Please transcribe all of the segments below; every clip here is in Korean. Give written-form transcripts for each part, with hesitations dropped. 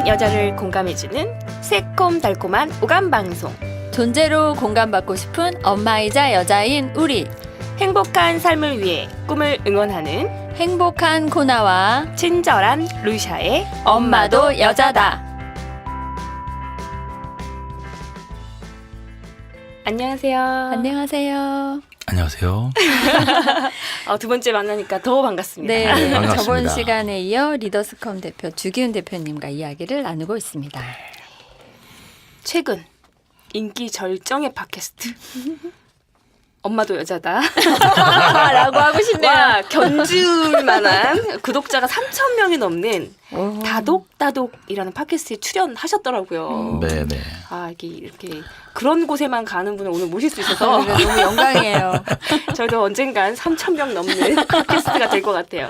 여자를 공감해주는 새콤달콤한 오감방송. 존재로 공감받고 싶은 엄마이자 여자인 우리. 행복한 삶을 위해 꿈을 응원하는 행복한 코나와 친절한 루샤의 엄마도 여자다. 안녕하세요. 안녕하세요. 안녕하세요. 두 번째 만나니까 더 반갑습니다. 네, 반갑습니다. 저번 시간에 이어 리더스컴 대표 주기훈 대표님과 이야기를 나누고 있습니다. 최근 인기 절정의 팟캐스트 엄마도 여자다 라고 하고 싶네요. 와, 견줄 만한 구독자가 3,000명이 넘는 오. 다독다독이라는 팟캐스트에 출연하셨더라고요. 네네. 이렇게 그런 곳에만 가는 분을 오늘 모실 수 있어서 너무 영광이에요. 저도 언젠간 3,000명 넘는 팟캐스트가 될 것 같아요.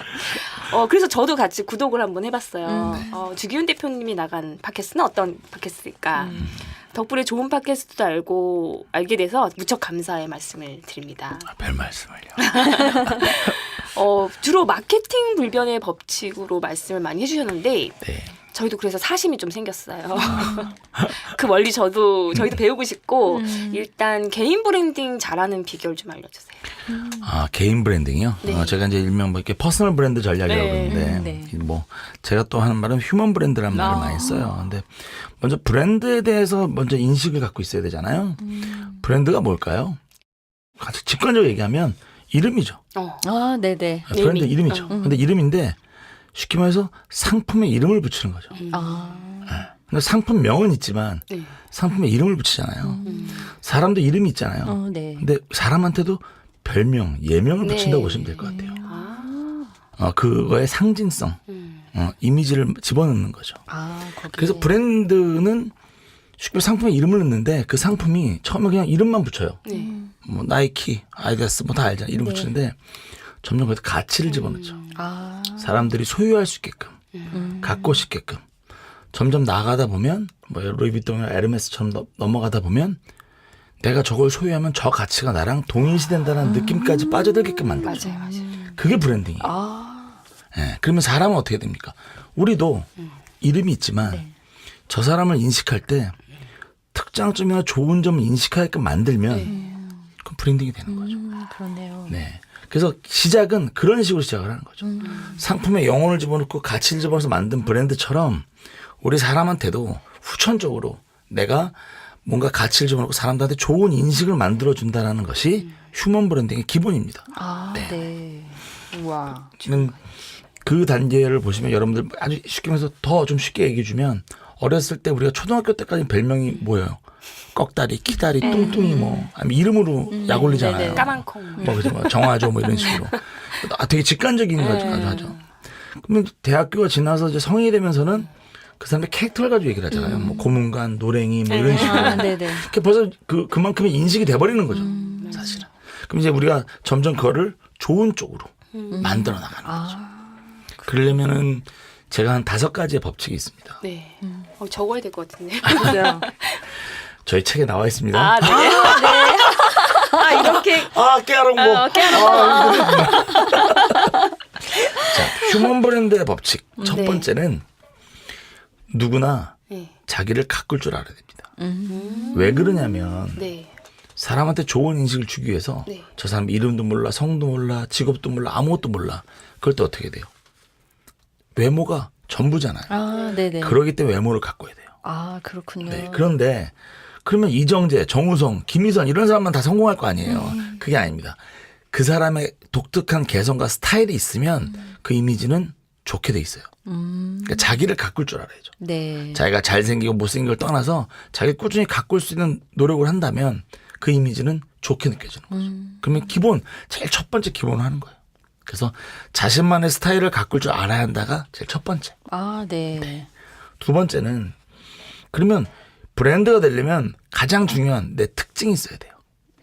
그래서 저도 같이 구독을 한번 해봤어요. 주기훈 대표님이 나간 팟캐스트는 어떤 팟캐스트일까? 덕분에 좋은 팟캐스트도 알게 돼서 무척 감사의 말씀을 드립니다. 별 말씀을요. 주로 마케팅 불변의 법칙으로 말씀을 많이 해주셨는데 네. 저희도 그래서 사심이 좀 생겼어요. 그 멀리 저희도 배우고 싶고 일단 개인 브랜딩 잘하는 비결 좀 알려주세요. 개인 브랜딩이요? 네. 제가 이제 일명 뭐 이렇게 퍼스널 브랜드 전략이라고 네. 그러는데 뭐 제가 또 하는 말은 휴먼 브랜드라는 말을 많이 써요. 근데 먼저 브랜드에 대해서 먼저 인식을 갖고 있어야 되잖아요. 브랜드가 뭘까요? 아주 직관적으로 얘기하면 이름이죠. 네네. 브랜드 이름이죠. 근데 이름인데 쉽게 말해서 상품에 이름을 붙이는 거죠. 근데 상품명은 있지만 네. 상품에 이름을 붙이잖아요. 사람도 이름이 있잖아요. 네. 근데 사람한테도 별명, 예명을 네. 붙인다고 보시면 될 것 같아요. 그거의 상징성, 이미지를 집어넣는 거죠. 거기. 그래서 브랜드는 쉽게 상품에 이름을 넣는데 그 상품이 처음에 그냥 이름만 붙여요. 네. 뭐 나이키, 아디다스 뭐 다 알잖아요. 이름 붙이는데 점점 거기서 가치를 집어넣죠. 사람들이 소유할 수 있게끔, 갖고 싶게끔. 점점 나아가다 보면 뭐 루이비통이나 에르메스처럼 넘어가다 보면 내가 저걸 소유하면 저 가치가 나랑 동일시된다는 느낌까지 빠져들게끔 만들죠. 맞아요. 그게 브랜딩이에요. 네, 그러면 사람은 어떻게 됩니까? 우리도 이름이 있지만 저 사람을 인식할 때 특장점이나 좋은 점을 인식하게끔 만들면 그럼 브랜딩이 되는 거죠. 그렇네요. 네. 그래서 시작은 그런 식으로 시작을 하는 거죠. 상품에 영혼을 집어넣고 가치를 집어넣어서 만든 브랜드처럼 우리 사람한테도 후천적으로 내가 뭔가 가치를 집어넣고 사람들한테 좋은 인식을 만들어준다는 것이 휴먼 브랜딩의 기본입니다. 네. 우와. 지금 그 단계를 보시면 여러분들 아주 쉽게 말해서 더 좀 쉽게 얘기해 주면 어렸을 때 우리가 초등학교 때까지 별명이 뭐예요? 꺽다리, 키다리, 뚱뚱이 뭐 아니면 이름으로 약 올리잖아요. 네네. 까만콩. 뭐 그죠? 뭐 정화조 뭐 이런 식으로. 되게 직관적인 거죠. 하죠. 그러면 대학교가 지나서 이제 성인이 되면서는 그 사람의 캐릭터를 가지고 얘기를 하잖아요. 뭐 고문관, 노랭이 뭐 이런 식으로. 네네. 그게 벌써 그만큼의 인식이 돼버리는 거죠. 사실은. 그럼 이제 우리가 점점 그거를 좋은 쪽으로 만들어 나가는 거죠. 그러려면은 제가 한 5가지의 법칙이 있습니다. 네. 적어야 될 것 같은데. 그죠. 저희 책에 나와 있습니다. 네. 이렇게. 깨알홍보. 자, 휴먼 브랜드의 법칙. 첫 네. 번째는 누구나 네. 자기를 가꿀 줄 알아야 됩니다. 왜 그러냐면 네. 사람한테 좋은 인식을 주기 위해서 네. 저 사람 이름도 몰라, 성도 몰라, 직업도 몰라, 아무것도 몰라. 그럴 때 어떻게 돼요? 외모가 전부잖아요. 네네. 그러기 때문에 외모를 가꿔야 돼요. 그렇군요. 네. 그런데 그러면 이정재, 정우성, 김희선 이런 사람만 다 성공할 거 아니에요. 그게 아닙니다. 그 사람의 독특한 개성과 스타일이 있으면 그 이미지는 좋게 돼 있어요. 그러니까 자기를 가꿀 줄 알아야죠. 네. 자기가 잘생기고 못생긴 걸 떠나서 자기 꾸준히 가꿀 수 있는 노력을 한다면 그 이미지는 좋게 느껴지는 거죠. 그러면 제일 첫 번째 기본을 하는 거예요. 그래서 자신만의 스타일을 가꿀 줄 알아야 한다가 제일 첫 번째. 네. 두 번째는 그러면 브랜드가 되려면 가장 중요한 내 특징이 있어야 돼요.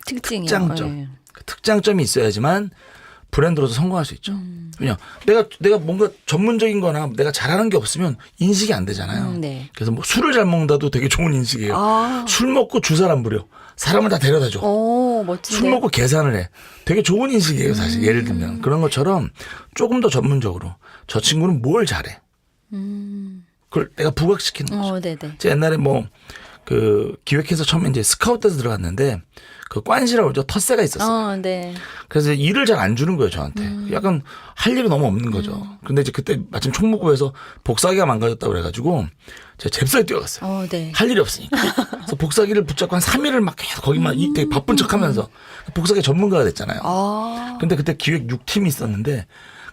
특징이요. 특장점. 네. 그 특장점이 있어야지만 브랜드로서 성공할 수 있죠. 왜냐 내가 뭔가 전문적인 거나 내가 잘하는 게 없으면 인식이 안 되잖아요. 네. 그래서 뭐 술을 잘 먹는다도 되게 좋은 인식이에요. 술 먹고 주사를 안 부려. 사람을 다 데려다 줘. 멋진데. 술 먹고 계산을 해. 되게 좋은 인식이에요, 사실. 예를 들면. 그런 것처럼 조금 더 전문적으로 저 친구는 뭘 잘해. 그걸 내가 부각시키는 거죠. 네네. 제가 옛날에 뭐 그 기획해서 처음에 이제 스카우트에서 들어갔는데 그 관시라고 그러죠. 텃세가 있었어요. 네. 그래서 일을 잘 안 주는 거예요, 저한테. 약간 할 일이 너무 없는 거죠. 근데 이제 그때 마침 총무부에서 복사기가 망가졌다고 그래가지고 제가 잽싸게 뛰어갔어요. 네. 할 일이 없으니까. 그래서 복사기를 붙잡고 한 3일을 막 계속 거기만 되게 바쁜 척 하면서 복사기 전문가가 됐잖아요. 근데 그때 기획 6팀이 있었는데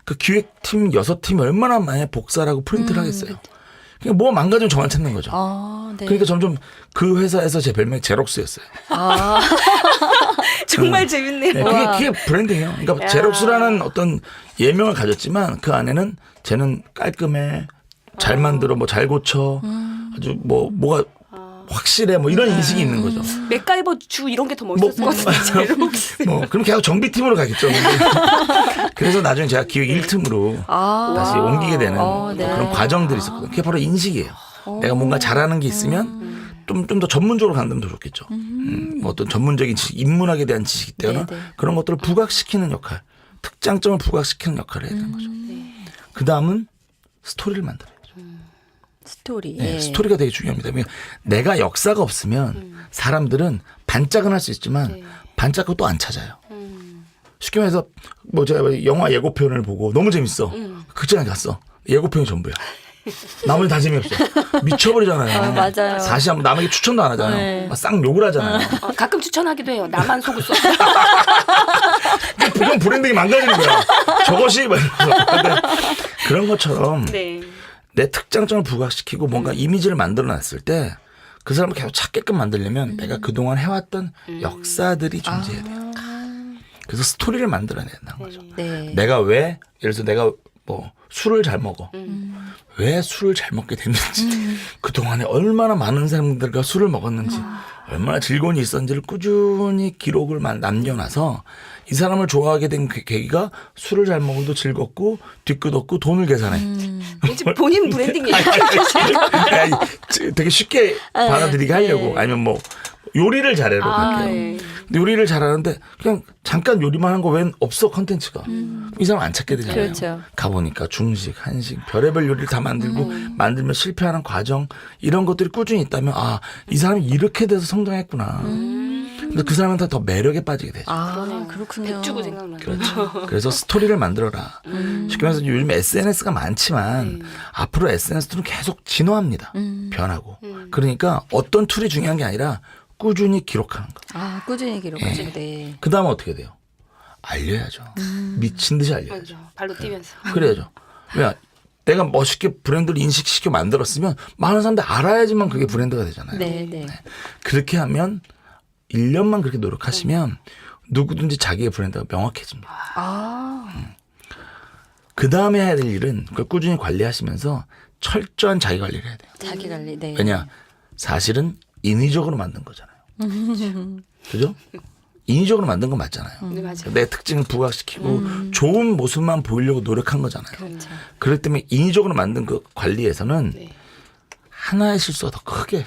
그 기획팀 6팀이 얼마나 많이 복사라고 프린트를 하겠어요. 그러니까 뭐 망가지면 저만 찾는 거죠. 네. 그러니까 점점 그 회사에서 제 별명이 제록스였어요. 정말 재밌네요. 네, 그게 브랜딩이에요. 그러니까 제록스라는 어떤 예명을 가졌지만 그 안에는 쟤는 깔끔해, 잘 만들어, 뭐 잘 고쳐, 아주 뭐가 확실해, 뭐 이런 인식이 있는 거죠. 맥가이버 주 이런 게 더 멋있었을 것 같은데. 제록스. 뭐 그럼 계속 정비팀으로 가겠죠. 근데 그래서 나중에 제가 기획 1팀으로 다시 옮기게 되는 네. 그런 과정들이 있었거든요. 그게 바로 인식이에요. 내가 뭔가 잘하는 게 있으면 좀 더 전문적으로 간다면 더 좋겠죠. 뭐 어떤 전문적인 지식, 인문학에 대한 지식이 있다거나 네네. 그런 것들을 부각시키는 역할, 특장점을 부각시키는 역할을 해야 되는 거죠. 그 다음은 스토리를 만들어야죠. 스토리. 네, 스토리가 되게 중요합니다. 그러니까 내가 역사가 없으면 사람들은 반짝은 할 수 있지만 반짝고 또 안 찾아요. 쉽게 말해서 뭐 제가 영화 예고편을 보고 너무 재밌어. 극장에 갔어. 예고편이 전부야. 나머지 다 재미없어. 미쳐버리잖아요. 맞아요. 사실 한번 남에게 추천도 안 하잖아요. 네. 막 싹 욕을 하잖아요. 가끔 추천하기도 해요. 나만 속을 수 없다. 그건 브랜딩이 망가지는 거야. 저것이 막 이러면서. 근데 그런 것처럼 네. 내 특장점을 부각시키고 뭔가 이미지를 만들어놨을 때 그 사람을 계속 찾게끔 만들려면 내가 그동안 해왔던 역사들이 존재해야 돼요. 그래서 스토리를 만들어내야 된다는 거죠. 네. 내가 왜 예를 들어서 내가 뭐 술을 잘 먹어. 왜 술을 잘 먹게 됐는지 그동안에 얼마나 많은 사람들과 술을 먹었는지 얼마나 즐거운 일이 있었는지를 꾸준히 기록을 남겨놔서 이 사람을 좋아하게 된 계기가 술을 잘 먹어도 즐겁고 뒤끝없고 돈을 계산해. 왠지 본인 브랜딩 얘기. 아니, 되게 쉽게 받아들이게 하려고 아니면 뭐 요리를 잘해로 갈게요. 네. 근데 요리를 잘하는데 그냥 잠깐 요리만 한 거 웬 없어 컨텐츠가 이 사람 안 찾게 되잖아요. 그렇죠. 가보니까 중식, 한식, 별의별 요리를 다 만들고 만들면 실패하는 과정 이런 것들이 꾸준히 있다면 아, 이 사람이 이렇게 돼서 성장했구나. 근데 그 사람한테 더 매력에 빠지게 되죠. 그렇군요. 백주고 생각나요. 그렇죠. 그래서 스토리를 만들어라. 쉽게 말해서 요즘 SNS가 많지만 앞으로 SNS들은 계속 진화합니다. 변하고. 그러니까 어떤 툴이 중요한 게 아니라 꾸준히 기록하는 거. 꾸준히 기록하죠. 네. 그 다음에 어떻게 돼요? 알려야죠. 미친 듯이 알려야죠. 맞아. 발로 뛰면서. 그래야죠. 왜? 내가 멋있게 브랜드를 인식시켜 만들었으면 많은 사람들 알아야지만 그게 브랜드가 되잖아요. 네. 그렇게 하면 1년만 그렇게 노력하시면 누구든지 자기의 브랜드가 명확해집니다. 그 다음에 해야 될 일은 그걸 꾸준히 관리하시면서 철저한 자기 관리를 해야 돼요. 자기 관리. 네. 왜냐? 사실은 인위적으로 만든 거잖아요. 그죠? 인위적으로 만든 건 맞잖아요. 네, 맞아요. 내 특징을 부각시키고 좋은 모습만 보이려고 노력한 거잖아요. 그렇죠. 그렇기 때문에 인위적으로 만든 그 관리에서는 네. 하나의 실수가 더 크게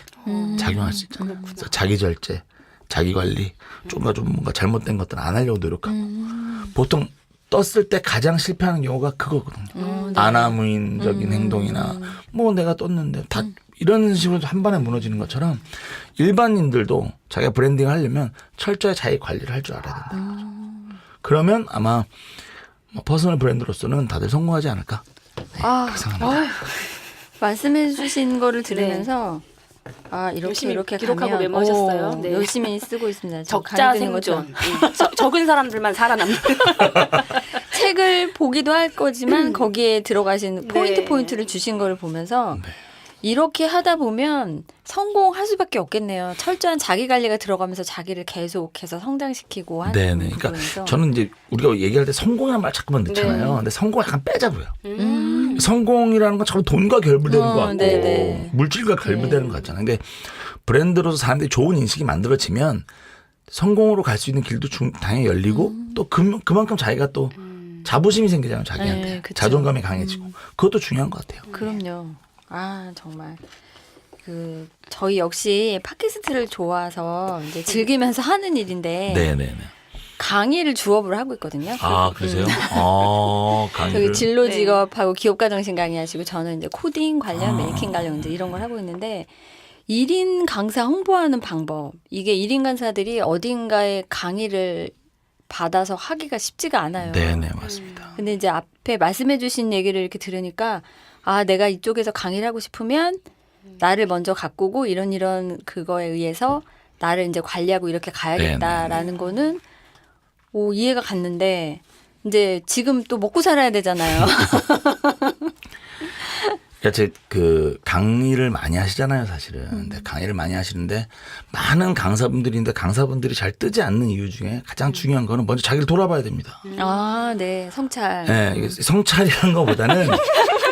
작용할 수 있잖아요. 그래서 자기 절제, 자기 관리, 좀 뭔가 잘못된 것들은 안 하려고 노력하고 보통 떴을 때 가장 실패하는 경우가 그거거든요. 아나무인적인 행동이나 뭐 내가 떴는데 다 이런 식으로 한 번에 무너지는 것처럼 일반인들도 자기가 브랜딩을 하려면 철저히 자기 관리를 할 줄 알아야 된다는 거죠. 그러면 아마 뭐 퍼스널 브랜드로서는 다들 성공하지 않을까. 네, 그렇게 생각합니다. 말씀해 주신 거를 들으면서 이렇게 열심히 이렇게 기록하고 가면, 메모하셨어요? 네. 열심히 쓰고 있습니다. 적자 강의 듣는 생존. 것처럼. 적은 사람들만 살아남는. 책을 보기도 할 거지만 거기에 들어가신 네. 포인트를 주신 거를 보면서 이렇게 하다 보면 성공할 수밖에 없겠네요. 철저한 자기 관리가 들어가면서 자기를 계속해서 성장시키고 하는 네네. 부분에서. 그러니까 저는 이제 우리가 얘기할 때 성공이라는 말 자꾸만 넣잖아요. 근데 성공 약간 빼자고요. 성공이라는 건 자꾸 돈과 결부되는 것 같고 네네. 물질과 결부되는 것 같잖아요. 근데 브랜드로서 사람들이 좋은 인식이 만들어지면 성공으로 갈 수 있는 길도 당연히 열리고 또 그만큼 자기가 또 자부심이 생기잖아요. 자기한테. 네, 그쵸. 자존감이 강해지고. 그것도 중요한 것 같아요. 그럼요. 정말 저희 역시 팟캐스트를 좋아서 이제 즐기면서 하는 일인데 네네네. 강의를 주업으로 하고 있거든요. 아, 그러세요? 강의를. 저기 진로 네. 직업하고 기업가정신 강의하시고 저는 이제 코딩 관련, 메이킹 관련 이제 이런 걸 하고 있는데 1인 강사 홍보하는 방법. 이게 1인 강사들이 어딘가에 강의를 받아서 하기가 쉽지가 않아요. 네네, 맞습니다. 근데 이제 앞에 말씀해 주신 얘기를 이렇게 들으니까 아, 내가 이쪽에서 강의를 하고 싶으면 나를 먼저 가꾸고 이런 그거에 의해서 나를 이제 관리하고 이렇게 가야겠다라는 거는 오, 이해가 갔는데 이제 지금 또 먹고 살아야 되잖아요. 그러니까 그 강의를 많이 하시잖아요, 사실은. 근데 강의를 많이 하시는데 많은 강사분들인데 강사분들이 잘 뜨지 않는 이유 중에 가장 중요한 거는 먼저 자기를 돌아봐야 됩니다. 아, 네. 성찰. 네, 이게 성찰이라는 것보다는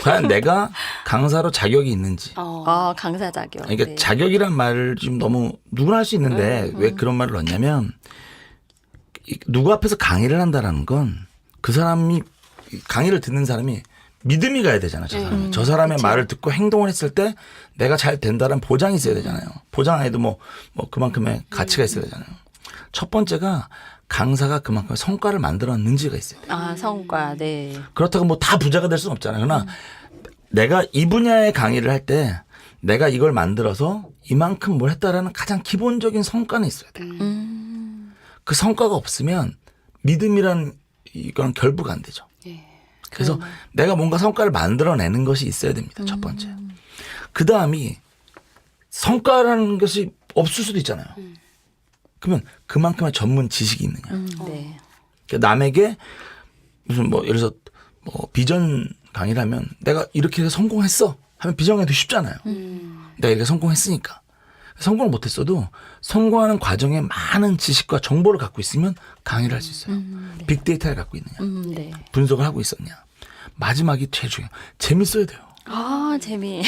과연 내가 강사로 자격이 있는지. 아, 강사 자격. 그러니까 네. 자격이란 말을 지금 너무 누구나 할 수 있는데 왜 그런 말을 넣냐면 누구 앞에서 강의를 한다라는 건 그 사람이 강의를 듣는 사람이 믿음이 가야 되잖아요. 저 사람. 저 사람의 말을 듣고 행동을 했을 때 내가 잘 된다는 보장이 있어야 되잖아요. 보장 안에도 뭐 그만큼의 가치가 있어야 되잖아요. 첫 번째가 강사가 그만큼의 성과를 만들었는지가 있어요. 아, 성과. 네. 그렇다고 뭐 다 부자가 될 수는 없잖아요. 그러나 내가 이 분야의 강의를 할 때 내가 이걸 만들어서 이만큼 뭘 했다라는 가장 기본적인 성과는 있어야 돼요. 그 성과가 없으면 믿음이란 이건 결부가 안 되죠. 그래서 내가 뭔가 성과를 만들어내는 것이 있어야 됩니다. 첫 번째. 그 다음이 성과라는 것이 없을 수도 있잖아요. 그러면 그만큼의 전문 지식이 있느냐. 네. 그러니까 남에게 무슨 뭐 예를 들어서 뭐 비전 강의를 하면 내가 이렇게 해서 성공했어 하면 비전 강의도 쉽잖아요. 내가 이렇게 성공했으니까. 성공을 못했어도 성공하는 과정에 많은 지식과 정보를 갖고 있으면 강의를 할 수 있어요. 네. 빅데이터를 갖고 있느냐. 네. 분석을 하고 있었냐. 마지막이 제일 중요해요. 재밌어야 돼요. 아, 재미.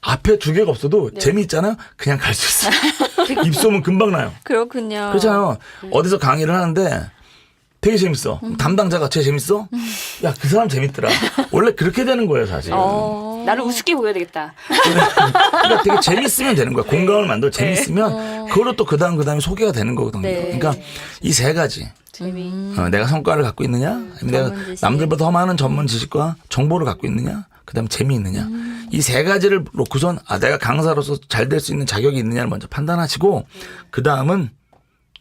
앞에 두 개가 없어도 재미있잖아요. 그냥 갈 수 있어요. 입소문 금방 나요. 그렇군요. 그렇잖아요. 어디서 강의를 하는데 되게 재밌어. 담당자가 쟤 재밌어? 야, 그 사람 재밌더라. 원래 그렇게 되는 거예요, 사실. 나를 우습게 보여야 되겠다. 그러니까 되게 재밌으면 되는 거야. 공감을 만들어 재밌으면 그걸로 또 그다음에 소개가 되는 거거든요. 네. 그러니까 이 세 가지. 재미. 내가 성과를 갖고 있느냐, 아니면 내가 전문 지식. 남들보다 더 많은 전문 지식과 정보를 갖고 있느냐, 그다음에 재미있느냐. 이 세 가지를 놓고선 내가 강사로서 잘 될 수 있는 자격이 있느냐를 먼저 판단하시고 그다음은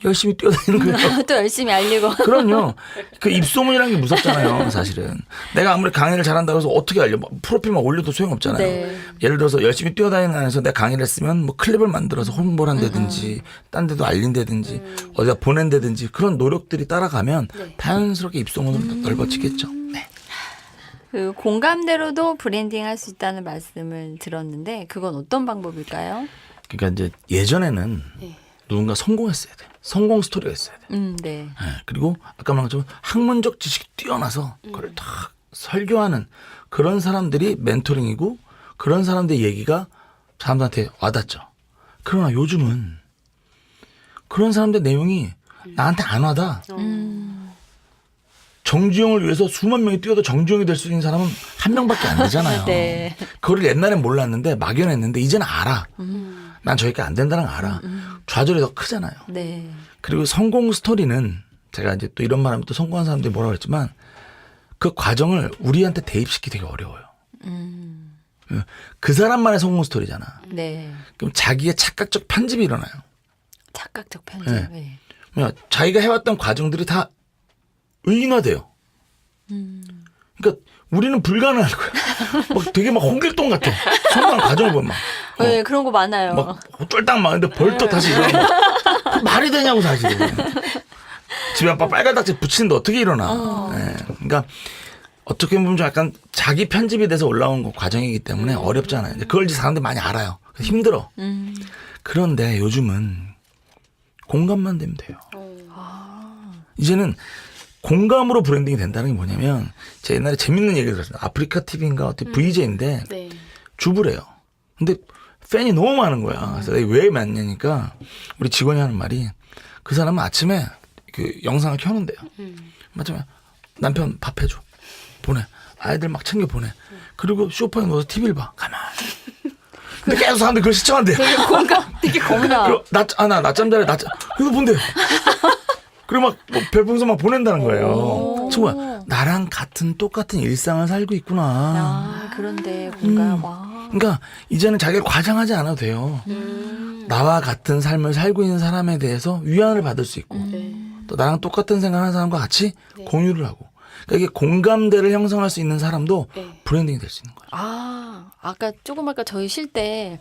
열심히 뛰어다니는 거예요. 또 열심히 알리고. 그럼요. 그 입소문이라는 게 무섭잖아요, 사실은. 내가 아무리 강의를 잘한다고 해서 어떻게 알려? 프로필만 올려도 소용없잖아요. 네. 예를 들어서 열심히 뛰어다니는 안에서 내가 강의를 했으면 뭐 클립을 만들어서 홍보를 한다든지 딴 데도 알린다든지 어디다 보낸다든지 그런 노력들이 따라가면 자연스럽게 입소문으로 넓어지겠죠. 네. 그 공감대로도 브랜딩 할 수 있다는 말씀을 들었는데 그건 어떤 방법일까요? 그러니까 이제 예전에는 누군가 성공했어야 돼. 성공 스토리가 있어야 돼. 네. 네, 그리고 아까 말한 것처럼 학문적 지식이 뛰어나서 그걸 딱 설교하는 그런 사람들이 멘토링이고 그런 사람들의 얘기가 사람들한테 와닿죠. 그러나 요즘은 그런 사람들 내용이 나한테 안 와닿아. 정주영을 위해서 수만 명이 뛰어도 정주영이 될 수 있는 사람은 한 명밖에 안 되잖아요. 네. 그거를 옛날엔 몰랐는데 막연했는데 이제는 알아. 난 저기가 안 된다는 걸 알아. 좌절이 더 크잖아요. 네. 그리고 성공 스토리는 제가 이제 또 이런 말하면 또 성공한 사람들이 뭐라고 그랬지만 그 과정을 우리한테 대입시키기 되게 어려워요. 그 사람만의 성공 스토리잖아. 네. 그럼 자기의 착각적 편집이 일어나요. 착각적 편집. 네. 네. 그러니까 자기가 해왔던 과정들이 다 의인화돼요. 그러니까 우리는 불가능할 거야. 막 되게 막 홍길동 같아. 성공한 과정을 보면 막. 네, 그런 거 많아요. 막 쫄딱 막는데 벌떡 다시 일어나. 말이 되냐고 사실은. 집에 아빠 빨간딱지 붙이는데 어떻게 일어나. 네. 그러니까 어떻게 보면 좀 약간 자기 편집이 돼서 올라온 과정이기 때문에 어렵잖아요. 근데 그걸 이제 사람들이 많이 알아요. 힘들어. 그런데 요즘은 공감만 되면 돼요. 이제는 공감으로 브랜딩이 된다는 게 뭐냐면 제가 옛날에 재밌는 얘기를 들었어요. 아프리카 TV인가 어떤 VJ인데 네. 주부래요. 근데 팬이 너무 많은 거야. 그래서 왜 많냐니까 우리 직원이 하는 말이 그 사람은 아침에 그 영상을 켜는데요. 아침에 남편 밥 해줘. 보내. 아이들 막 챙겨 보내. 그리고 소파에 누워서 TV를 봐. 가만히. 근데 계속 사람들이 그걸 시청한대요. 되게 공감, 되게 겁나. 그리고 낮잠 자래, 이거 뭔데? 그리고 막 뭐 별풍선 막 보낸다는 거예요. 정말 나랑 똑같은 일상을 살고 있구나. 아, 그런데 공감. 와. 그러니까 이제는 자기가 과장하지 않아도 돼요. 나와 같은 삶을 살고 있는 사람에 대해서 위안을 받을 수 있고 또 나랑 똑같은 생각하는 사람과 같이 공유를 하고 그러니까 이게 공감대를 형성할 수 있는 사람도 브랜딩이 될 수 있는 거예요. 아, 아까 조금 아까 저희 쉴 때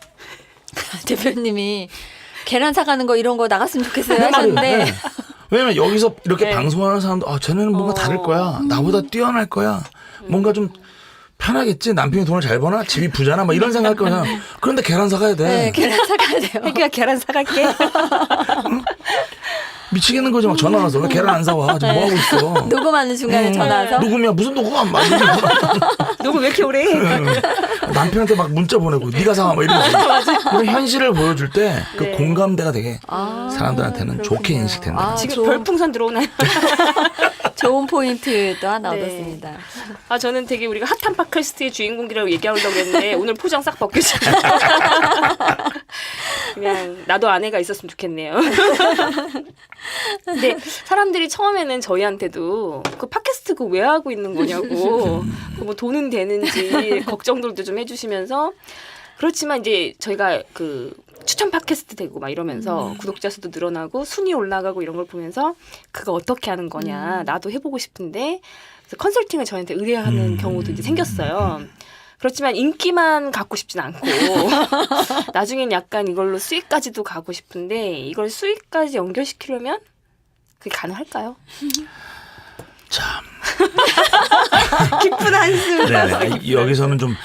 대표님이 계란 사가는 거 이런 거 나갔으면 좋겠어요 하셨는데 네. 왜냐면 여기서 이렇게 방송하는 사람도 쟤네는 뭔가 다를 거야. 나보다 뛰어날 거야. 뭔가 좀 편하겠지. 남편이 돈을 잘 버나? 집이 부자나? 막 이런 생각할 거야. 그런데 계란 사가야 돼. 네, 계란 사가야 돼요. 혜기가 계란 사갈게. 미치겠는 거지. 막 전화 와서 왜 계란 안 사와? 지금 뭐 하고 있어? 녹음하는 중간에 전화 와서 녹음이야. 무슨 녹음 안 맞는 녹음 왜 이렇게 오래 해? 남편한테 막 문자 보내고 네가 사와 막 이러면서 이런 현실을 보여줄 때 그 공감대가 되게 사람들한테는 좋게 인식된다. 아, 지금 좋은- 별풍선 들어오나요? 좋은 포인트도 하나 네. 얻었습니다. 아 저는 되게 우리가 핫한 팟캐스트의 주인공이라고 얘기하려고 했는데 오늘 포장 싹 벗겨져. 그냥 나도 아내가 있었으면 좋겠네요. 근데 사람들이 처음에는 저희한테도 그 팟캐스트 그거 왜 하고 있는 거냐고 그뭐 돈은 되는지 걱정들도 좀 해주시면서 그렇지만 이제 저희가 그 추천 팟캐스트 되고 막 이러면서 구독자 수도 늘어나고 순위 올라가고 이런 걸 보면서 그거 어떻게 하는 거냐 나도 해보고 싶은데 그래서 컨설팅을 저희한테 의뢰하는 경우도 이제 생겼어요. 그렇지만 인기만 갖고 싶진 않고 나중엔 약간 이걸로 수익까지도 가고 싶은데 이걸 수익까지 연결시키려면 그게 가능할까요? 참. 기쁜 한숨. 네. 여기서는 좀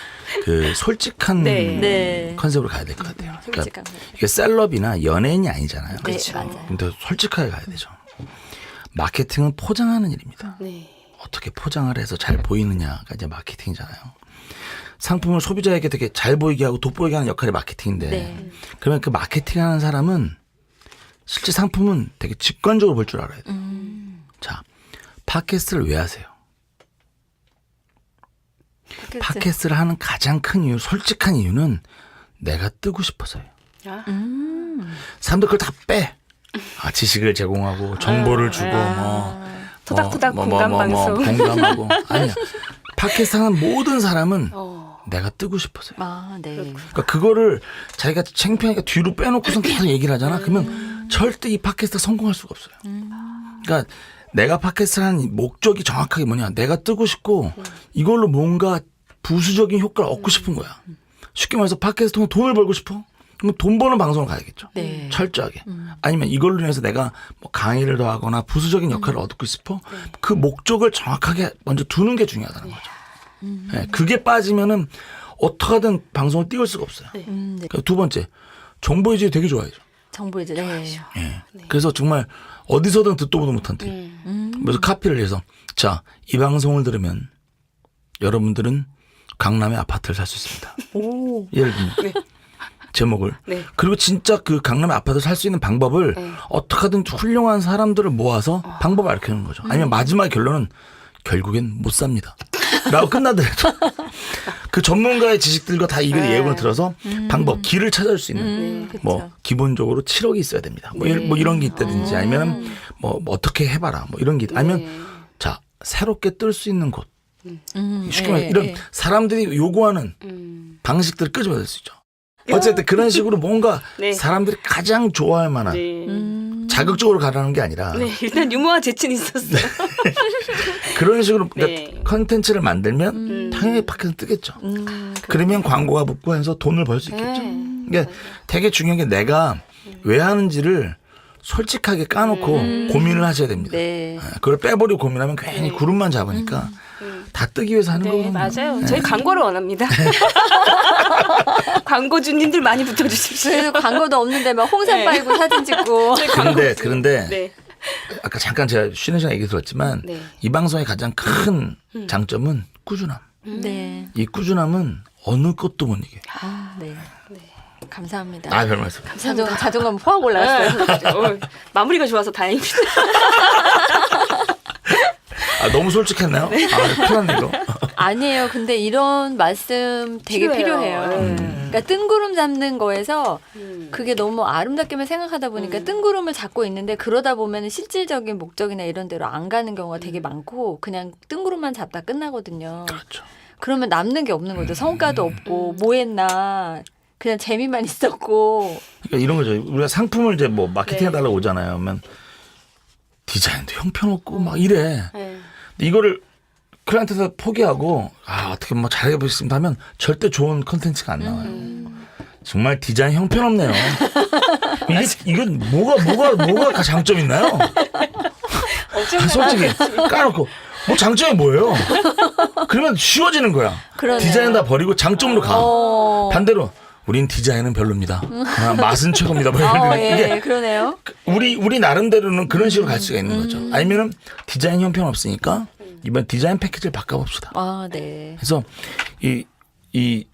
그 솔직한 네. 컨셉으로 가야 될 것 같아요. 솔직한 거. 이게 셀럽이나 연예인이 아니잖아요. 그렇죠. 맞아요. 근데 솔직하게 가야 되죠. 마케팅은 포장하는 일입니다. 네. 어떻게 포장을 해서 잘 보이느냐가 이제 마케팅이잖아요. 상품을 소비자에게 되게 잘 보이게 하고 돋보이게 하는 역할이 마케팅인데 네. 그러면 그 마케팅하는 사람은 실제 상품은 되게 직관적으로 볼 줄 알아야 돼요. 자, 팟캐스트를 왜 하세요? 팟캐스트를 하는 가장 큰 이유, 솔직한 이유는 내가 뜨고 싶어서요. 아. 사람들 그걸 다 빼. 지식을 제공하고 정보를 주고 토닥토닥 공감방송. 공감하고 아니야. 팟캐스트 하는 모든 사람은 어. 내가 뜨고 싶어서요. 아, 네. 그러니까 그거를 자기가 창피하니까 뒤로 빼놓고선 계속 얘기를 하잖아. 그러면 절대 이 팟캐스트가 성공할 수가 없어요. 그러니까 내가 팟캐스트를 하는 목적이 정확하게 뭐냐. 내가 뜨고 싶고 이걸로 뭔가 부수적인 효과를 얻고 싶은 거야. 쉽게 말해서 팟캐스트 통해 돈을 벌고 싶어? 그럼 돈 버는 방송을 가야겠죠. 네. 철저하게. 아니면 이걸로 인해서 내가 뭐 강의를 더 하거나 부수적인 역할을 얻고 싶어? 그 목적을 정확하게 먼저 두는 게 중요하다는 거죠. 네, 그게 빠지면은 어떻게든 방송을 띄울 수가 없어요. 네. 그러니까 두 번째, 정보 위주의 되게 좋아야죠. 정보 이제 네. 예. 그래서 정말 어디서든 듣도 보도 못한 팀. 그래서 카피를 해서 자, 이 방송을 들으면 여러분들은 강남의 아파트를 살 수 있습니다. 오. 예를 들면 제목을. 네. 그리고 진짜 그 강남의 아파트를 살 수 있는 방법을 어떻게든 훌륭한 사람들을 모아서 방법을 알려주는 거죠. 아니면 마지막 결론은 결국엔 못 삽니다. 라고 끝나더라도 그 전문가의 지식들과 다 이걸 예언을 들어서 방법, 길을 찾아줄 수 있는 뭐 기본적으로 7억이 있어야 됩니다. 뭐 이런 게 있다든지 아니면 뭐 어떻게 해봐라 뭐 이런 게 있다. 아니면 자 새롭게 뜰 수 있는 곳. 쉽게 말해 이런 사람들이 요구하는 방식들을 끄집어낼 수 있죠. 어쨌든 그런 식으로 뭔가 네. 사람들이 가장 좋아할 만한 네. 자극적으로 가라는 게 아니라 네, 일단 유머와 재치는 있었어요. 그런 식으로 네. 그러니까 컨텐츠를 만들면 당연히 팟캐스트 뜨겠죠. 그러면 광고가 붙고 해서 돈을 벌 수 있겠죠. 그러니까 되게 중요한 게 내가 왜 하는지를 솔직하게 까놓고 고민을 하셔야 됩니다. 네. 그걸 빼버리고 고민하면 괜히 구름만 잡으니까 다 뜨기 위해서 하는 네, 거거든요. 맞아요. 저희 광고를 원합니다. 광고주님들 많이 붙어주십시오. 그래서 광고도 없는데 막 홍삼 빨고 사진 찍고. 그런데 네. 아까 잠깐 제가 쉬는 시간에 얘기 들었지만 네. 이 방송의 가장 큰 장점은 꾸준함. 네. 이 꾸준함은 어느 것도 못 이겨요. 아, 네. 감사합니다. 별 말씀. 자존감 확 올라갔어요. 마무리가 좋아서 다행입니다. 너무 솔직했나요? 큰일 났네 이거. 아니에요. 근데 이런 말씀 되게 필요해요. 그러니까 뜬구름 잡는 거에서 그게 너무 아름답게만 생각하다 보니까 뜬구름을 잡고 있는데 그러다 보면 실질적인 목적이나 이런 데로 안 가는 경우가 되게 많고 그냥 뜬구름만 잡다 끝나거든요. 그렇죠. 그러면 남는 게 없는 거죠. 성과도 없고 뭐 했나 그냥 재미만 있었고. 그러니까 이런 거죠. 우리가 상품을 이제 뭐 마케팅 해달라고 오잖아요. 그러면 디자인도 형편없고 막 이래. 네. 근데 이거를 클라이언트에서 포기하고 어떻게 뭐 잘해보겠습니다 하면 절대 좋은 컨텐츠가 안 나와요. 정말 디자인 형편없네요. 이건 뭐가 장점 있나요? 솔직히 까놓고 뭐 장점이 뭐예요? 그러면 쉬워지는 거야. 그러네요. 디자인 다 버리고 장점으로 가. 반대로 우린 디자인은 별로입니다. 맛은 최고입니다. 뭐 이런 예, 이게 그러네요. 우리 나름대로는 그런 식으로 갈 수가 있는 거죠. 아니면은 디자인 형편 없으니까 이번 디자인 패키지를 바꿔봅시다. 네. 그래서 이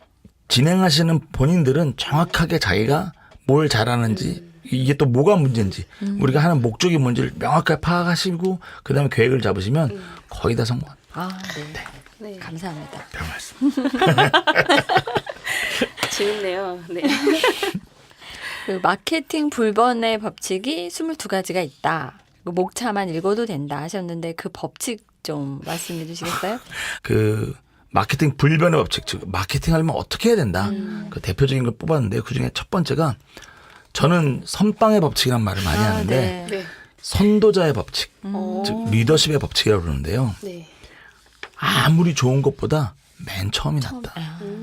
진행하시는 본인들은 정확하게 자기가 뭘 잘하는지 이게 또 뭐가 문제인지 우리가 하는 목적이 뭔지를 명확하게 파악하시고 그다음에 계획을 잡으시면 거의 다 성공합니다. 네. 네. 감사합니다. 별 말씀. 재밌네요. 네. 그 마케팅 불번의 법칙이 22가지가 있다. 목차만 읽어도 된다 하셨는데 그 법칙 좀 말씀해 주시겠어요? 그 마케팅 불변의 법칙, 즉 마케팅 하려면 어떻게 해야 된다. 그 대표적인 걸 뽑았는데 그 중에 첫 번째가 저는 선빵의 법칙이라는 말을 많이 하는데 네. 선도자의 법칙, 즉 리더십의 법칙이라고 그러는데요. 네. 아무리 좋은 것보다 맨 처음이 낫다.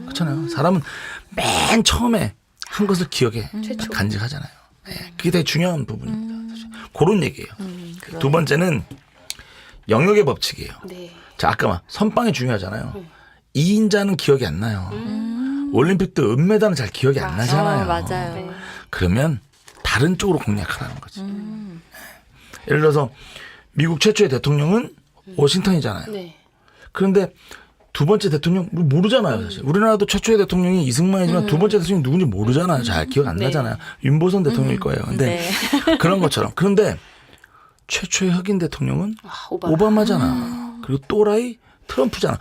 그렇잖아요. 사람은 맨 처음에 한 것을 기억에 최초. 간직하잖아요. 네, 그게 되게 중요한 부분입니다. 사실. 그런 얘기예요. 두 번째는 영역의 법칙이에요. 네. 자, 아까 막 선빵이 중요하잖아요. 2인자는 기억이 안 나요. 올림픽 때 은메달은 잘 기억이 안 나잖아요. 맞아요. 네. 그러면 다른 쪽으로 공략하라는 거지. 예를 들어서 미국 최초의 대통령은 워싱턴이잖아요. 네. 그런데 두 번째 대통령 모르잖아요. 사실 우리나라도 최초의 대통령이 이승만이지만 두 번째 대통령이 누군지 모르잖아요. 잘 기억 안 네. 나잖아요. 윤보선 대통령일 거예요. 근데 그런 것처럼. 그런데 최초의 흑인 대통령은 오바마잖아. 그리고 또라이 트럼프잖아.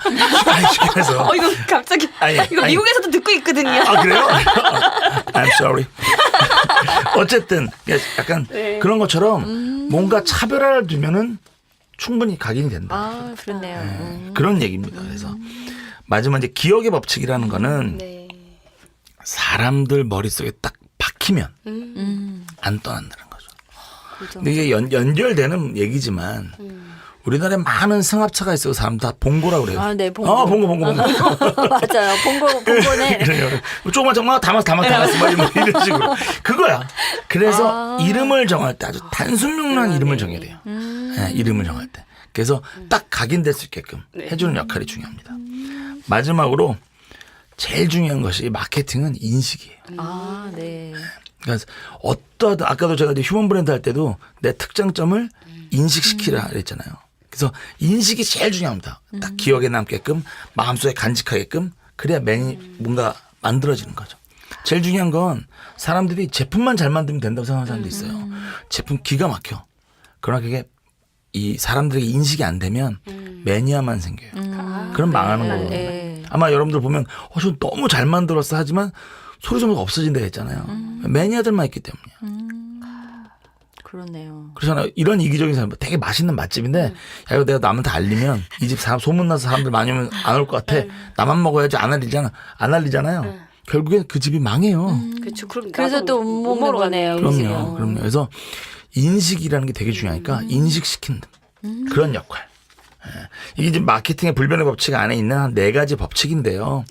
그래서 이거 갑자기 이거 미국에서도 듣고 있거든요. 그래요? I'm sorry. 어쨌든 약간 네. 그런 것처럼 뭔가 차별화를 두면은 충분히 각인이 된다. 그렇네요. 네, 그런 얘기입니다. 그래서 마지막 이제 기억의 법칙이라는 거는 네. 사람들 머릿속에 딱 박히면 안 떠난다는 거죠. 근데 이게 연결되는 얘기지만 우리나라에 많은 승합차가 있어서 사람 다 봉고라고 그래요. 네, 봉고. 봉고. 맞아요. 봉고네. 그래요. 조그만 정말 담았어. 뭐 이런 식으로. 그거야. 그래서 이름을 정할 때 아주 단순명료한 이름을 정해야 돼요. 네, 이름을 정할 때. 그래서 딱 각인될 수 있게끔 해주는 역할이 중요합니다. 마지막으로 제일 중요한 것이 마케팅은 인식이에요. 네. 그러니까 어떠하든 아까도 제가 이제 휴먼 브랜드 할 때도 내 특장점을 인식시키라 그랬잖아요. 그래서 인식이 제일 중요합니다. 딱 기억에 남게끔 마음속에 간직하게끔 그래야 뭔가 만들어지는 거죠. 제일 중요한 건 사람들이 제품만 잘 만들면 된다고 생각하는 사람도 있어요. 제품 기가 막혀. 그러나 그게 이 사람들에게 인식이 안 되면 매니아만 생겨요. 그럼 망하는 거거든요. 네. 아마 여러분들 보면 저 너무 잘 만들었어 하지만 소리 소리가 없어진다 했잖아요. 매니아들만 있기 때문이에요. 그렇네요. 그렇잖아요. 이런 이기적인 사람 되게 맛있는 맛집인데 야 이거 내가 남한테 알리면 이 집 사람 소문나서 사람들 많이 오면 안 올 것 같아. 나만 먹어야지 안 알리잖아요. 결국엔 그 집이 망해요. 그렇죠. 그럼 그래서 또 못 먹는 거네요. 그럼요. 그래서 인식이라는 게 되게 중요하니까 인식시키는 그런 역할. 이게 이제 마케팅의 불변의 법칙 안에 있는 한 4가지 법칙인데요.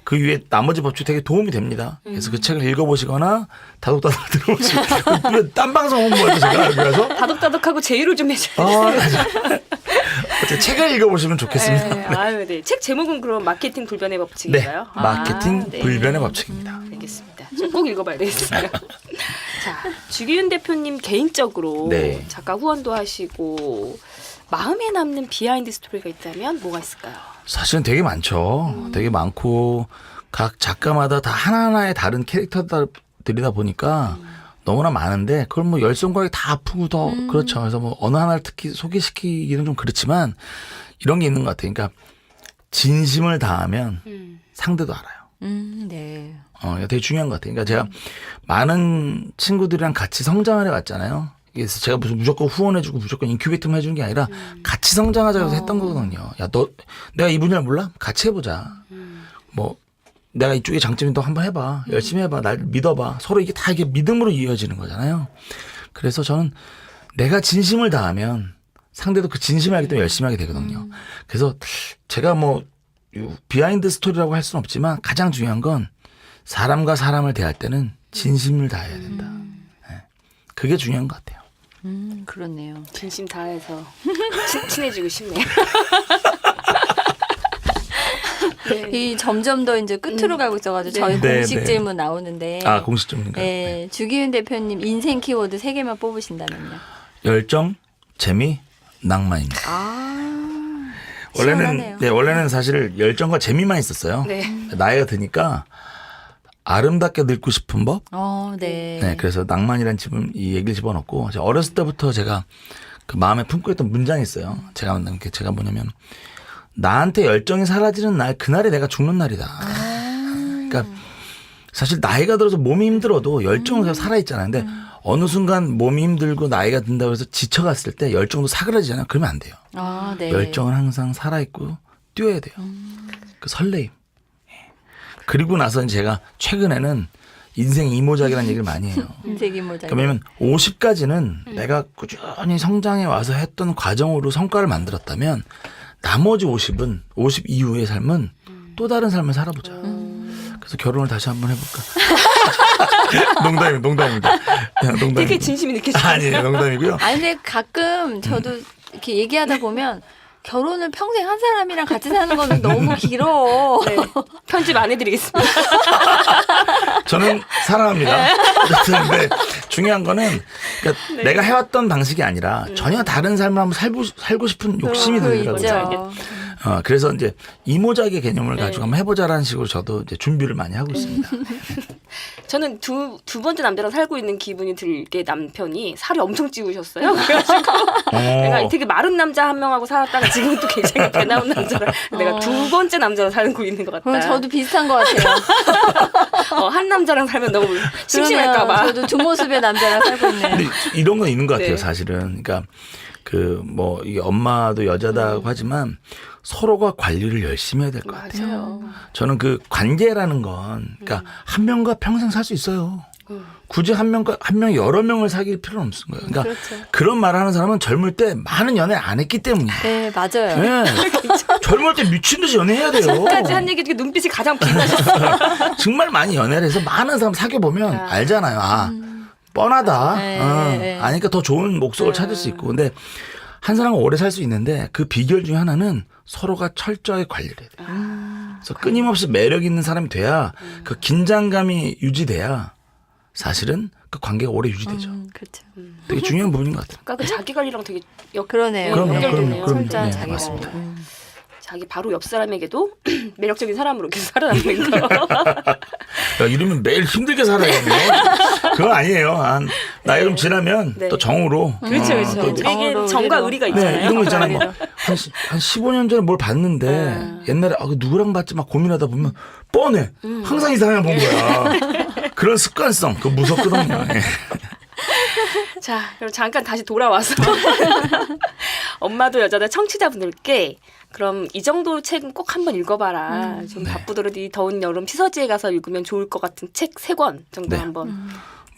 그 위에 나머지 법칙 되게 도움이 됩니다. 그래서 그 책을 읽어보시거나 다독다독 들어보시고 딴 방송 홍보해서 제가 그래서 다독다독하고 제의를 좀 해줘야 돼요. 어쨌든 책을 읽어보시면 좋겠습니다. 네. 네. 책 제목은 그럼 마케팅 불변의 법칙인가요? 네, 마케팅 네. 불변의 법칙입니다. 알겠습니다. 저 꼭 읽어봐야 되겠어요. 자, 주기훈 대표님 개인적으로 네. 작가 후원도 하시고 마음에 남는 비하인드 스토리가 있다면 뭐가 있을까요? 사실은 되게 많죠. 되게 많고 각 작가마다 다 하나하나의 다른 캐릭터들이다 보니까 너무나 많은데 그걸 뭐 열 손가락이 다 아프고 더 그렇죠. 그래서 뭐 어느 하나를 특히 소개시키기는 좀 그렇지만 이런 게 있는 것 같아요. 그러니까 진심을 다하면 상대도 알아요. 네. 이거 되게 중요한 것 같아요. 그러니까 제가 많은 친구들이랑 같이 성장을 해왔잖아요. 그래서 제가 무조건 후원해주고 무조건 인큐베이터만 해주는 게 아니라 같이 성장하자고 해서 했던 거거든요. 야, 내가 이 분야를 몰라? 같이 해보자. 뭐 내가 이쪽에 장점이 너 한번 해봐. 열심히 해봐. 날 믿어봐. 서로 이게 다 이게 믿음으로 이어지는 거잖아요. 그래서 저는 내가 진심을 다하면 상대도 그 진심을 하기 때문에 열심히 하게 되거든요. 그래서 제가 뭐 비하인드 스토리라고 할 수는 없지만 가장 중요한 건 사람과 사람을 대할 때는 진심을 다해야 된다. 네. 그게 중요한 것 같아요. 그렇네요. 진심 다해서 친해지고 싶네요. 이 점점 더 이제 끝으로 가고 있어가지고 저희 네, 공식 네. 질문 나오는데. 공식 질문인가요? 네. 주기훈 대표님 인생 키워드 3개만 뽑으신다면요. 열정, 재미, 낭만입니다. 시원하네요. 원래는 사실 열정과 재미만 있었어요. 네. 나이가 드니까 아름답게 늙고 싶은 법. 네. 네, 그래서 낭만이라는 이 얘기를 집어넣고 제가 어렸을 때부터 제가 그 마음에 품고 있던 문장이 있어요. 제가 뭐냐면 나한테 열정이 사라지는 날 그날이 내가 죽는 날이다. 그러니까 사실 나이가 들어서 몸이 힘들어도 열정은 계속 살아있잖아요. 근데 어느 순간 몸이 힘들고 나이가 든다고 해서 지쳐갔을 때 열정도 사그라지잖아요. 그러면 안 돼요. 네. 열정은 항상 살아있고 뛰어야 돼요. 그 설레임. 그리고 나서 제가 최근에는 인생 이모작이라는 얘기를 많이 해요. 인생 이모작. 왜냐면 50까지는 내가 꾸준히 성장해 와서 했던 과정으로 성과를 만들었다면 나머지 50 이후의 삶은 또 다른 삶을 살아보자. 그래서 결혼을 다시 한번 해볼까? 농담입니다. 되게 진심이 느껴져요. 아니에요, 농담이고요. 아니 근데 가끔 저도 이렇게 얘기하다 보면 결혼을 평생 한 사람이랑 같이 사는 거는 너무 길어. 네. 편집 안 해드리겠습니다. 저는 사랑합니다. 근데 중요한 거는 그러니까 내가 해왔던 방식이 아니라 전혀 다른 삶을 한번 살고 싶은 욕심이 들더라고요. 그래서 이제 이모작의 개념을 가지고 한번 해보자라는 식으로 저도 이제 준비를 많이 하고 있습니다. 저는 두 번째 남자랑 살고 있는 기분이 들게 남편이 살이 엄청 찌우셨어요. 그래가지고 내가 되게 마른 남자 한 명하고 살았다가 지금 또 굉장히 배 나온 남자랑 내가 두 번째 남자랑 살고 있는 것 같다. 그럼 저도 비슷한 것 같아요. 한 남자랑 살면 너무 심심할까봐. 저도 두 모습의 남자랑 살고 있네요. 근데 이런 건 있는 것 같아요, 네. 사실은. 그러니까 이게 엄마도 여자다고 하지만 서로가 관리를 열심히 해야 될 것 같아요. 맞아요. 저는 그 관계라는 건, 그러니까 한 명과 평생 살 수 있어요. 굳이 한 명 여러 명을 사귈 필요는 없는 거예요. 그러니까 그렇죠. 그런 말 하는 사람은 젊을 때 많은 연애 안 했기 때문이에요. 네, 맞아요. 네. 젊을 때 미친 듯이 연애해야 돼요. 지금까지 한 얘기 중에 눈빛이 가장 빛나셨어요. 정말 많이 연애를 해서 많은 사람 사귀어보면 알잖아요. 뻔하다. 네. 아니까 더 좋은 목적을 찾을 수 있고. 근데 한 사람은 오래 살 수 있는데 그 비결 중에 하나는 서로가 철저하게 관리를 해야 돼요. 그래서 끊임없이 매력 있는 사람이 돼야 그 긴장감이 유지돼야 사실은 그 관계가 오래 유지되죠. 그렇죠. 되게 중요한 부분인 것 같아요. 그러니까 그 자기 관리랑 되게 그러네요. 그럼요. 철저한 네, 자기 맞습니다. 관리. 자기 바로 옆 사람에게도 매력적인 사람으로 계속 살아남는 거. 야, 이러면 매일 힘들게 살아야겠네. 그건 아니에요. 나이 좀 지나면 네. 또 정으로. 그렇죠, 그렇죠. 또 우리에게 정과 의리가 네, 있잖아요. 이런 거 있잖아요. 뭐, 한 15년 전에 뭘 봤는데 옛날에 그 누구랑 봤지 막 고민하다 보면 뻔해. 항상 이 사람을 본 거야. 그런 습관성, 그거 무섭거든요. 예. 자, 그럼 잠깐 다시 돌아와서 엄마도 여자다 청취자분들께 그럼 이 정도 책은 꼭 한번 읽어봐라. 좀 바쁘더라도 이 더운 여름 피서지에 가서 읽으면 좋을 것 같은 책 3권 정도 네. 한번.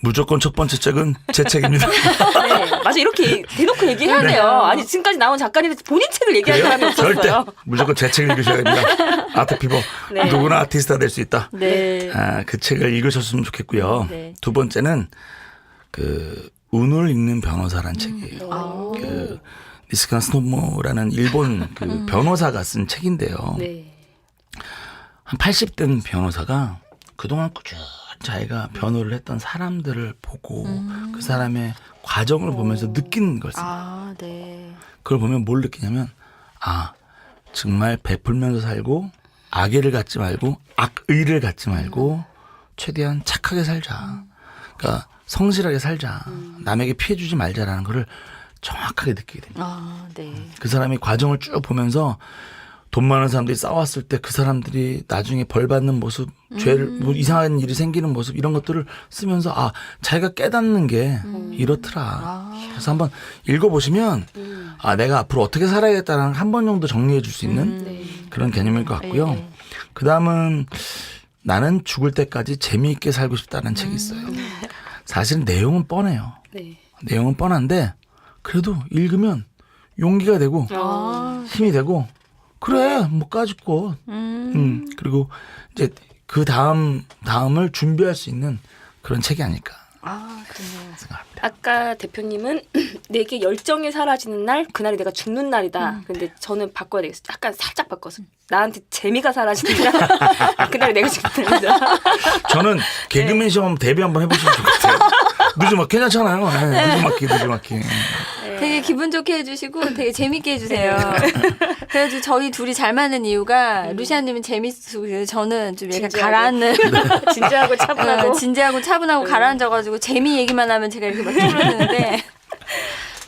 무조건 첫 번째 책은 제 책입니다. 네, 맞아 이렇게 대놓고 얘기해야 돼요. 아니 지금까지 나온 작가님들 본인 책을 얘기할 사람이 없었어요. 절대 무조건 제 책을 읽으셔야 됩니다. 아트피버 네. 누구나 아티스트가 될 수 있다. 네. 그 책을 읽으셨으면 좋겠고요. 네. 두 번째는 그 운을 읽는 변호사란 책이에요. 그 니스카 스노모라는 일본 그 변호사가 쓴 책인데요. 네. 한 80된 변호사가 그동안 꾸준히 자기가 변호를 했던 사람들을 보고 그 사람의 과정을 보면서 느낀 걸 씁니다. 네. 그걸 보면 뭘 느끼냐면 정말 베풀면서 살고 악의를 갖지 말고 악의를 갖지 말고 최대한 착하게 살자. 그러니까 성실하게 살자. 남에게 피해 주지 말자라는 거를 정확하게 느끼게 됩니다. 네. 그 사람이 과정을 쭉 보면서 돈 많은 사람들이 싸웠을 때 그 사람들이 나중에 벌 받는 모습, 죄를 뭐 이상한 일이 생기는 모습 이런 것들을 쓰면서 아 자기가 깨닫는 게 이렇더라. 그래서 한번 읽어보시면 아 내가 앞으로 어떻게 살아야겠다는 한 번 정도 정리해 줄 수 있는 네. 그런 개념일 것 같고요. 그 다음은 나는 죽을 때까지 재미있게 살고 싶다는 책이 있어요. 사실 내용은 뻔해요. 네. 내용은 뻔한데 그래도 읽으면 용기가 되고 힘이 되고 그래 뭐 까짓거 그리고 이제 그 다음을 준비할 수 있는 그런 책이 아닐까 그렇네요. 생각합니다. 아까 대표님은 내게 열정이 사라지는 날 그날이 내가 죽는 날이다. 근데 저는 바꿔야 되겠어요. 약간 살짝 바꿔서 나한테 재미가 사라지는 날 그날이 내가 죽는 날이다. 저는 개그맨 시험 데뷔 한번 해보시면 좋겠어요. 늦지막 괜찮잖아요. 늦지막히. 되게 기분 좋게 해주시고 되게 재밌게 해주세요. 그래가지고 저희 둘이 잘 맞는 이유가 루시아님은 재밌고 저는 좀 약간 진지하고. 가라앉는 진지하고 차분하고 진지하고 차분하고 가라앉아가지고 재미 얘기만 하면 제가 이렇게 막 뚫어내는데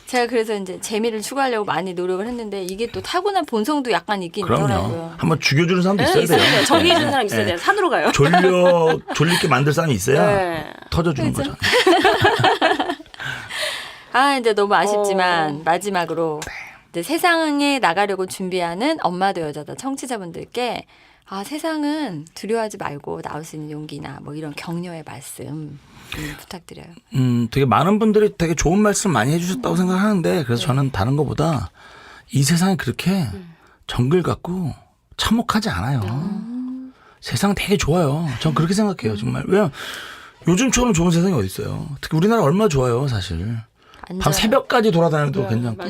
제가 그래서 이제 재미를 추구하려고 많이 노력을 했는데 이게 또 타고난 본성도 약간 있긴 그럼요. 있더라고요. 한번 죽여주는 사람도 네, 있어야 돼요. 있어요. 정리해주는 사람 있어야 돼요. 산으로 가요. 졸리게 만들 사람이 있어야 네. 터져주는 거죠. 이제 너무 아쉽지만 마지막으로 이제 세상에 나가려고 준비하는 엄마도 여자다 청취자분들께 세상은 두려워하지 말고 나올 수 있는 용기나 뭐 이런 격려의 말씀 부탁드려요. 되게 많은 분들이 되게 좋은 말씀 많이 해주셨다고 생각하는데 그래서 저는 다른 것보다 이 세상이 그렇게 정글 같고 참혹하지 않아요. 세상 되게 좋아요. 전 그렇게 생각해요. 정말. 왜냐면 요즘처럼 좋은 세상이 어디 있어요. 특히 우리나라 얼마나 좋아요 사실. 밤 새벽까지 돌아다녀도 괜찮고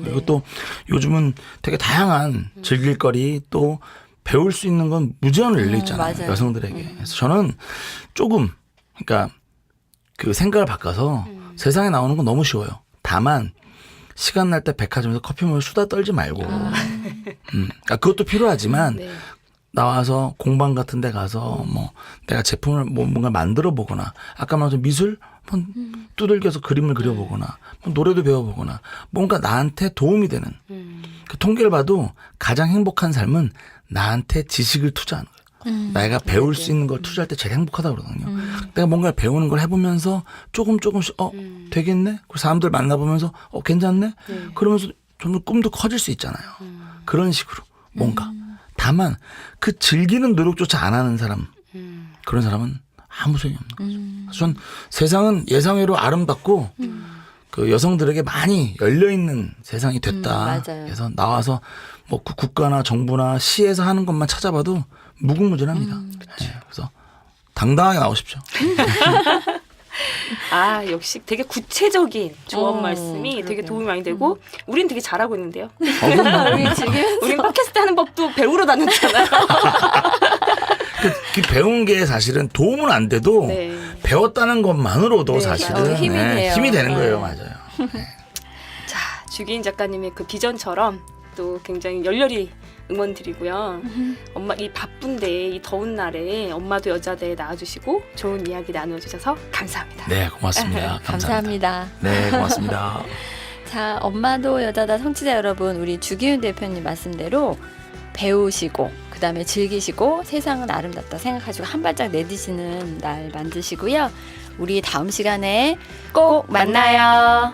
그리고 또 요즘은 되게 다양한 즐길 거리 또 배울 수 있는 건 무제한으로 열려 있잖아요. 맞아요. 여성들에게. 그래서 저는 조금 그러니까 그 생각을 바꿔서 세상에 나오는 건 너무 쉬워요. 다만 시간 날 때 백화점에서 커피 먹으면 수다 떨지 말고 그러니까 그것도 필요하지만 네. 나와서 공방 같은 데 가서 뭐 내가 제품을 뭐 뭔가 만들어 보거나 아까 말한 미술 한번 두들겨서 그림을 그려보거나 뭐 노래도 배워보거나 뭔가 나한테 도움이 되는 그 통계를 봐도 가장 행복한 삶은 나한테 지식을 투자하는 거예요. 내가 배울 수 있는 걸 투자할 때 제일 행복하다고 그러거든요. 내가 뭔가를 배우는 걸 해보면서 조금씩 되겠네? 그리고 사람들 만나보면서 괜찮네? 그러면서 점점 꿈도 커질 수 있잖아요. 그런 식으로 뭔가. 다만 그 즐기는 노력조차 안 하는 사람 그런 사람은 아무 소용이 없는 거죠. 전 세상은 예상외로 아름답고 그 여성들에게 많이 열려있는 세상이 됐다. 맞아요. 그래서 나와서 뭐 국가나 정부나 시에서 하는 것만 찾아봐도 무궁무진합니다. 네, 그래서 당당하게 나오십시오. 역시 되게 구체적인 조언 말씀이 되게 도움이 많이 되고 우린 되게 잘하고 있는데요. 우리 지금 우린 팟캐스트 하는 법도 배우러 다녔잖아요. 그 배운 게 사실은 도움은 안 돼도 네. 배웠다는 것만으로도 네, 사실은 힘이 돼요. 힘이 되는 거예요. 네. 맞아요. 자, 주기인 작가님의 그 비전처럼 또 굉장히 열렬히 응원드리고요. 엄마 이 바쁜데 이 더운 날에 엄마도 여자대에 나와주시고 좋은 이야기 나눠주셔서 감사합니다. 네, 고맙습니다. 감사합니다. 네, 고맙습니다. 자, 엄마도 여자다 청취자 여러분, 우리 주기훈 대표님 말씀대로 배우시고 그다음에 즐기시고 세상은 아름답다 생각하시고 한 발짝 내디시는 날 만드시고요. 우리 다음 시간에 꼭 만나요.